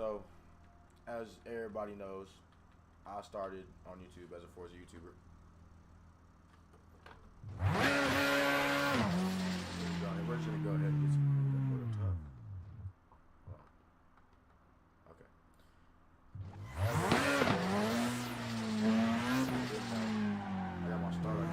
So, as everybody knows, I started on YouTube as a Forza YouTuber. And we're just gonna go ahead and get some tough. Okay. I got my start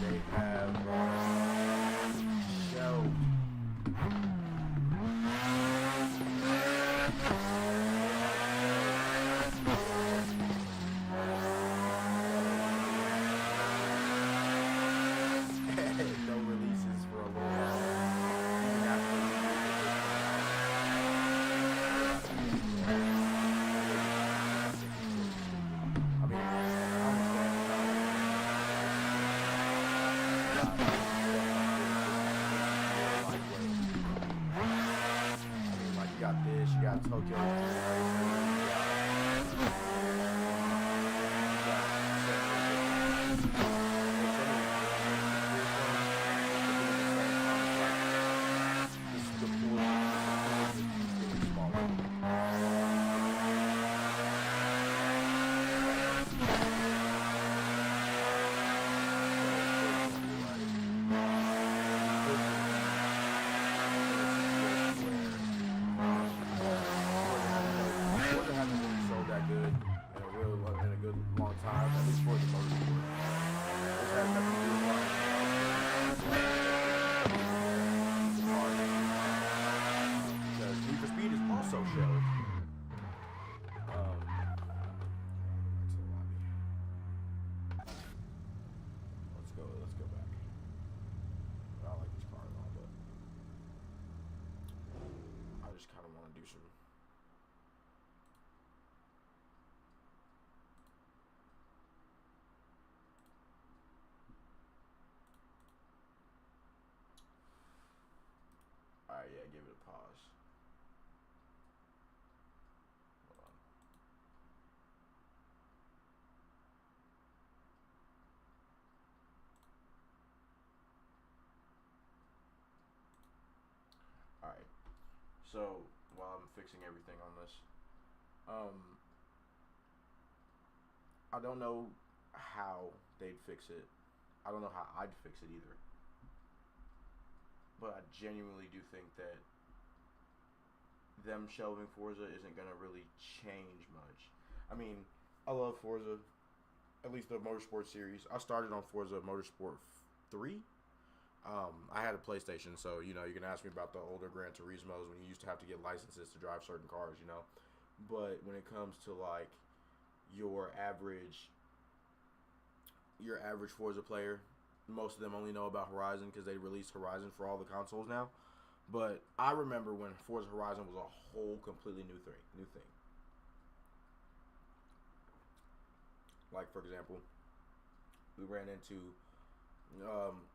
They have shelved. No releases for a little you got this, you got Tokyo. Long time, at least for the most part. This has nothing to do with because Need for Speed is also shelved. Into the lobby. Let's go back. I like this car and all, but I just kind of want to do some. Alright, yeah, give it a pause. Hold on. Alright. So, while I'm fixing everything on this, I don't know how they'd fix it. I don't know how I'd fix it either. But I genuinely do think that them shelving Forza isn't going to really change much. I mean, I love Forza, at least the Motorsport series. I started on Forza Motorsport 3. I had a PlayStation, so, you know, you can ask me about the older Gran Turismos when you used to have to get licenses to drive certain cars, you know. But when it comes to, like, your average Forza player, most of them only know about Horizon because they released Horizon for all the consoles now. But I remember when Forza Horizon was a whole completely new thing. Like, for example, we ran into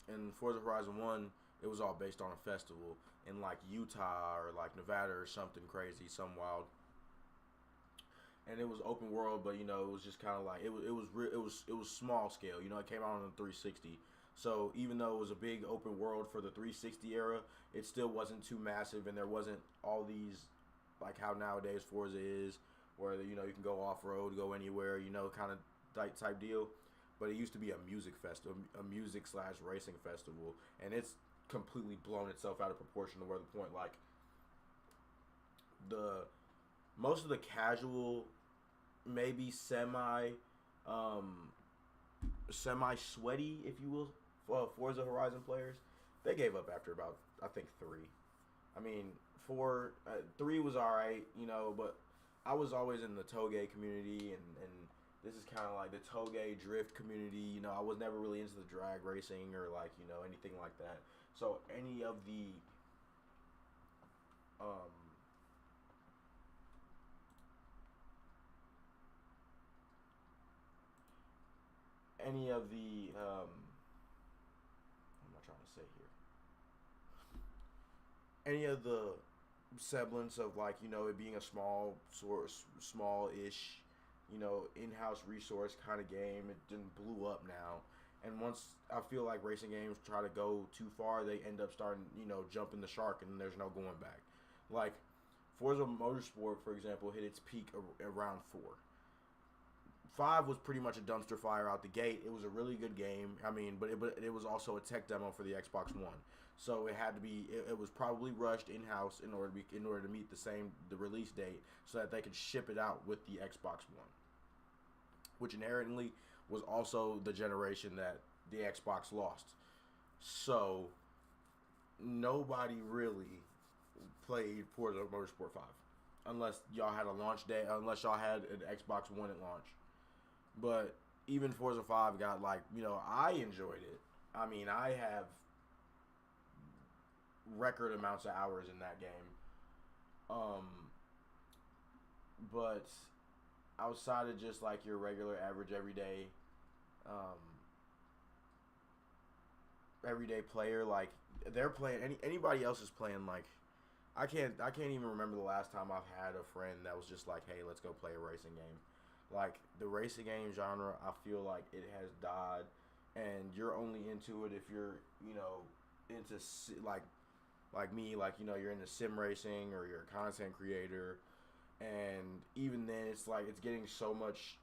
in Forza Horizon 1, it was all based on a festival in like Utah or like Nevada or something crazy, some wild. And it was open world, but you know, it was just kind of like it was small scale. You know, it came out on the 360. So even though it was a big open world for the 360 era, it still wasn't too massive, and there wasn't all these like how nowadays Forza is, where you know you can go off road, go anywhere, you know, kind of type deal. But it used to be a music festival, a music/racing festival, and it's completely blown itself out of proportion to where the point like most of the casual, maybe semi sweaty, if you will, Forza Horizon players, they gave up after about, I think, 3. I mean, 3 was alright, you know, but I was always in the Toge community, and this is kind of like the Toge drift community. You know, I was never really into the drag racing or like, you know, anything like that. So any of the what am I trying to say here? Any of the semblance of like, you know, it being a small-ish in-house resource kind of game. It didn't blew up now. And once I feel like racing games try to go too far, they end up starting, jumping the shark, and there's no going back. Like Forza Motorsport, for example, hit its peak around 4. 5 was pretty much a dumpster fire out the gate. It was a really good game. I mean, but it was also a tech demo for the Xbox One, so it had to be. It was probably rushed in house in order to meet the release date, so that they could ship it out with the Xbox One, which inherently was also the generation that the Xbox lost. So nobody really played Forza Motorsport 5 unless y'all had a launch day, unless y'all had an Xbox One at launch. But even Forza 5 got I enjoyed it. I mean, I have record amounts of hours in that game. But outside of just like your regular average everyday player, like they're playing anybody else is playing like I can't even remember the last time I've had a friend that was just like, hey, let's go play a racing game. Like the racing game genre, I feel like it has died, and you're only into it if you're into like me, like you're into sim racing or you're a content creator. And even then, it's like it's getting so much.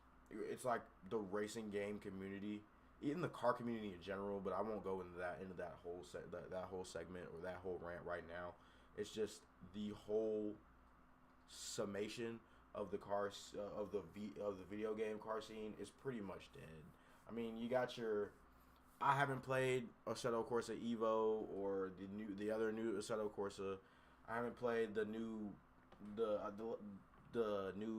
It's like the racing game community, even the car community in general. But I won't go into that whole segment or that whole rant right now. It's just the whole summation of the video game car scene is pretty much dead. I mean, you got your. I haven't played Assetto Corsa Evo or the other new Assetto Corsa. I haven't played the new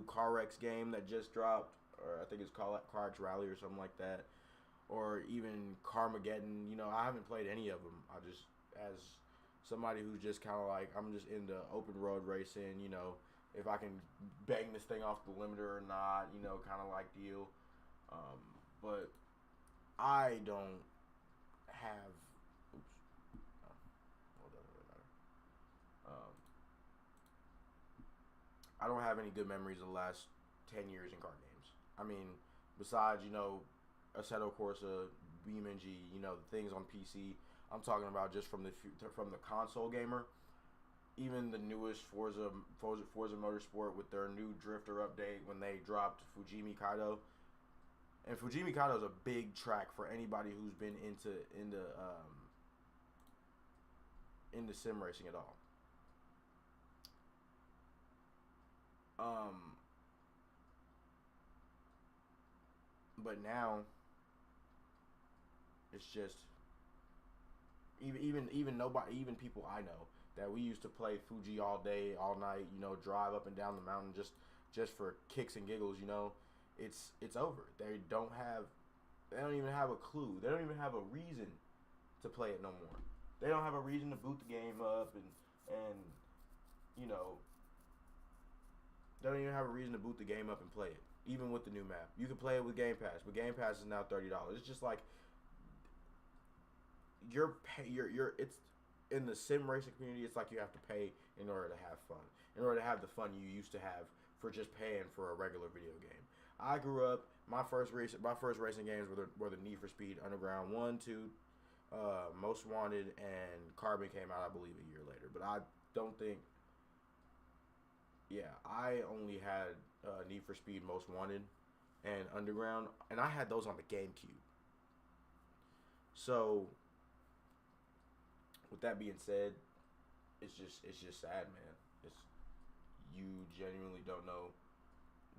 CarX game that just dropped, or I think it's called CarX Rally or something like that, or even Carmageddon. I haven't played any of them. I just, as somebody who's just kind of like, I'm just into open road racing. If I can bang this thing off the limiter or not. Kind of like deal. But I don't have. Oops. Well, it doesn't really matter. I don't have any good memories of the last 10 years in car games. I mean, besides, Assetto Corsa, BeamNG, the things on PC. I'm talking about just from the console gamer. Even the newest Forza Motorsport with their new drifter update when they dropped Fujimi Kaido. And Fujimi Kaido is a big track for anybody who's been into sim racing at all. But now it's just even nobody, even people I know that we used to play Fuji all day, all night, drive up and down the mountain just for kicks and giggles, it's over. They don't even have a clue. They don't even have a reason to play it no more. They don't have a reason to boot the game up and they don't even have a reason to boot the game up and play it. Even with the new map. You can play it with Game Pass, but Game Pass is now $30. It's just like it's in the sim racing community, it's like you have to pay in order to have fun. In order to have the fun you used to have for just paying for a regular video game. I grew up, my first racing games were the Need for Speed Underground 1, 2, Most Wanted, and Carbon came out, I believe, a year later. But I don't think, I only had Need for Speed Most Wanted and Underground, and I had those on the GameCube. So, with that being said, it's just sad, man. You genuinely don't know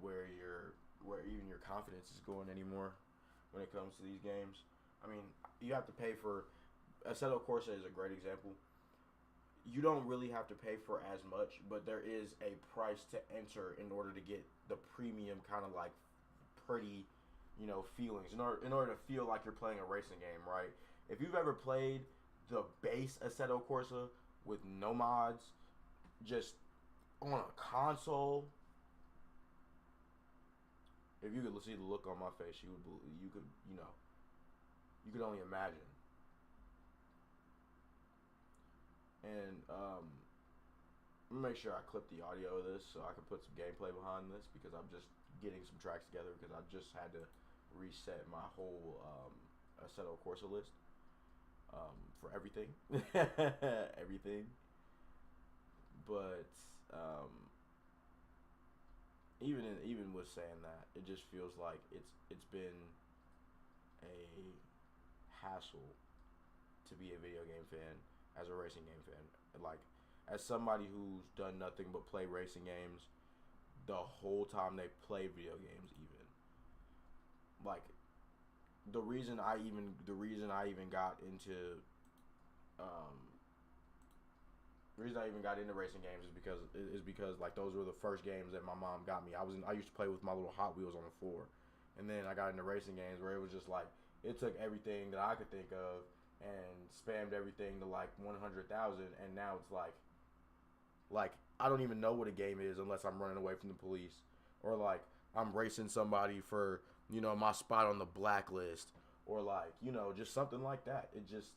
where even your confidence is going anymore when it comes to these games. I mean, you have to pay for. Assetto Corsa is a great example. You don't really have to pay for as much, but there is a price to enter in order to get the premium kind of like pretty, feelings. In order to feel like you're playing a racing game, right? If you've ever played the base Assetto Corsa with no mods, just on a console, if you could see the look on my face, you could only imagine. And I'm gonna make sure I clip the audio of this so I can put some gameplay behind this, because I'm just getting some tracks together because I just had to reset my whole Assetto Corsa list for everything, everything. But even with saying that, it just feels like it's been a hassle to be a video game fan as a racing game fan. Like, as somebody who's done nothing but play racing games the whole time they play video games, even like the reason I even got into um, the reason I even got into racing games is because like those were the first games that my mom got me. I used to play with my little Hot Wheels on the floor, and then I got into racing games where it was just like it took everything that I could think of and spammed everything to like 100,000, and now it's like I don't even know what a game is unless I'm running away from the police, or like I'm racing somebody for my spot on the blacklist, or like just something like that. It just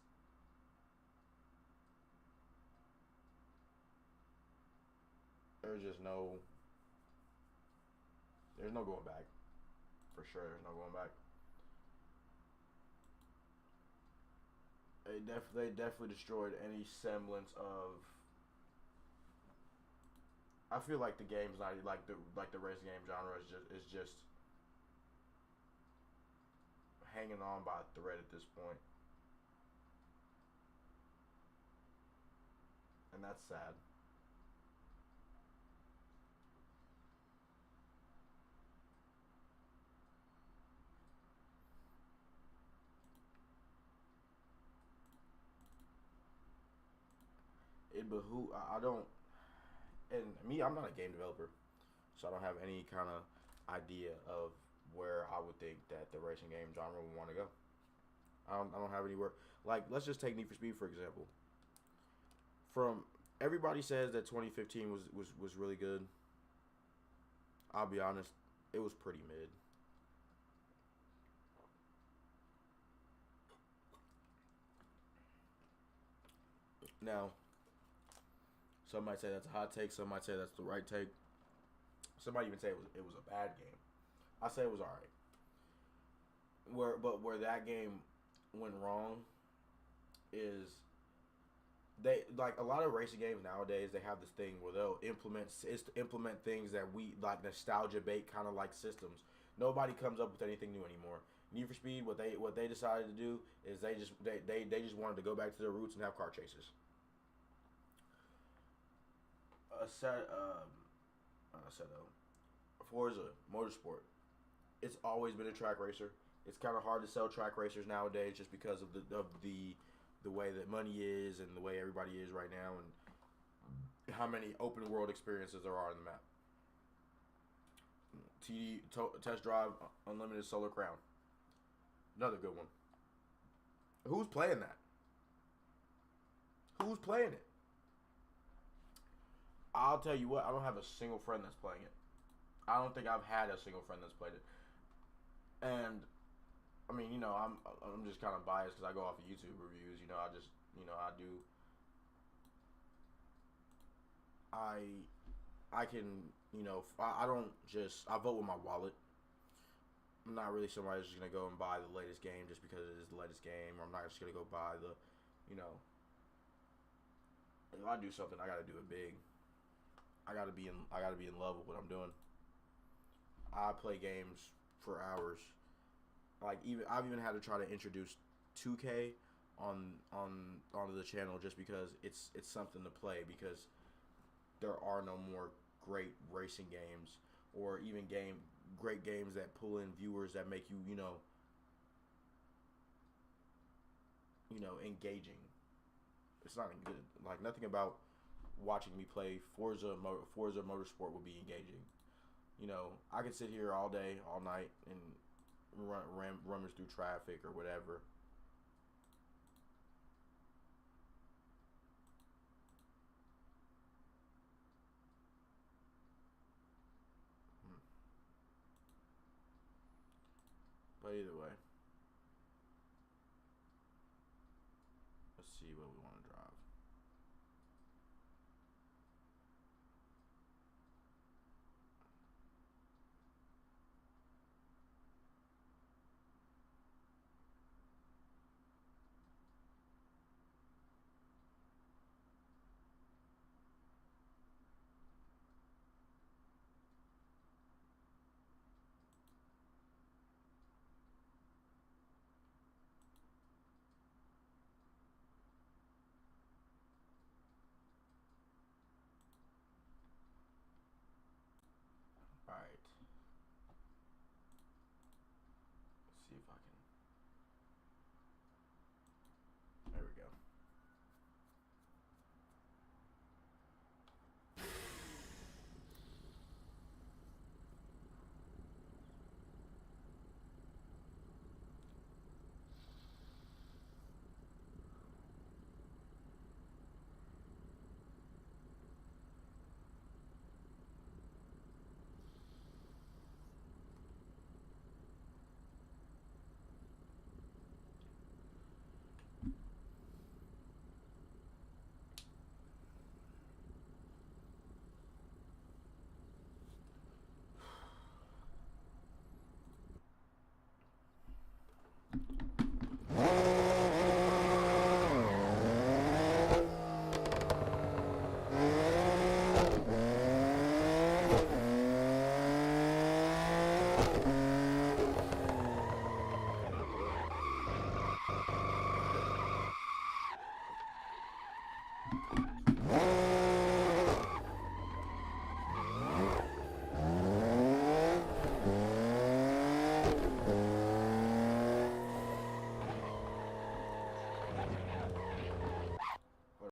there's just there's no going back. For sure, there's no going back. They definitely destroyed any semblance of. I feel like the game's not like the racing game genre is just hanging on by a thread at this point, and that's sad. It behoove I don't and me I'm not a game developer, so I don't have any kind of idea of where I would think that the racing game genre would want to go. I don't have anywhere. Like, let's just take Need for Speed for example. From everybody says that 2015 was really good. I'll be honest, it was pretty mid. Now, some might say that's a hot take. Some might say that's the right take. Some might even say it was a bad game. I say it was alright. Where that game went wrong is they like a lot of racing games nowadays. They have this thing where they'll implement things that we like nostalgia bait kind of like systems. Nobody comes up with anything new anymore. Need for Speed, what they decided to do is they just wanted to go back to their roots and have car chases. A set Assetto, Forza Motorsport. It's always been a track racer. It's kind of hard to sell track racers nowadays just because of the way that money is and the way everybody is right now and how many open world experiences there are on the map. Test Drive Unlimited Solar Crown, another good one. Who's playing that? Who's playing it? I'll tell you what, I don't have a single friend that's playing it. I don't think I've had a single friend that's played it. And I mean, I'm just kind of biased because I go off of YouTube reviews. I do. I can, I don't just I vote with my wallet. I'm not really somebody who's just gonna go and buy the latest game just because it is the latest game, or I'm not just gonna go buy the, if I do something, I gotta do it big. I gotta be in love with what I'm doing. I play games for hours. Like I've even had to try to introduce 2K onto the channel just because it's something to play, because there are no more great racing games, or even great games that pull in viewers that make you engaging. It's not good. Like, nothing about watching me play Forza Motorsport will be engaging. I could sit here all day, all night, and rummage through traffic or whatever. But either way.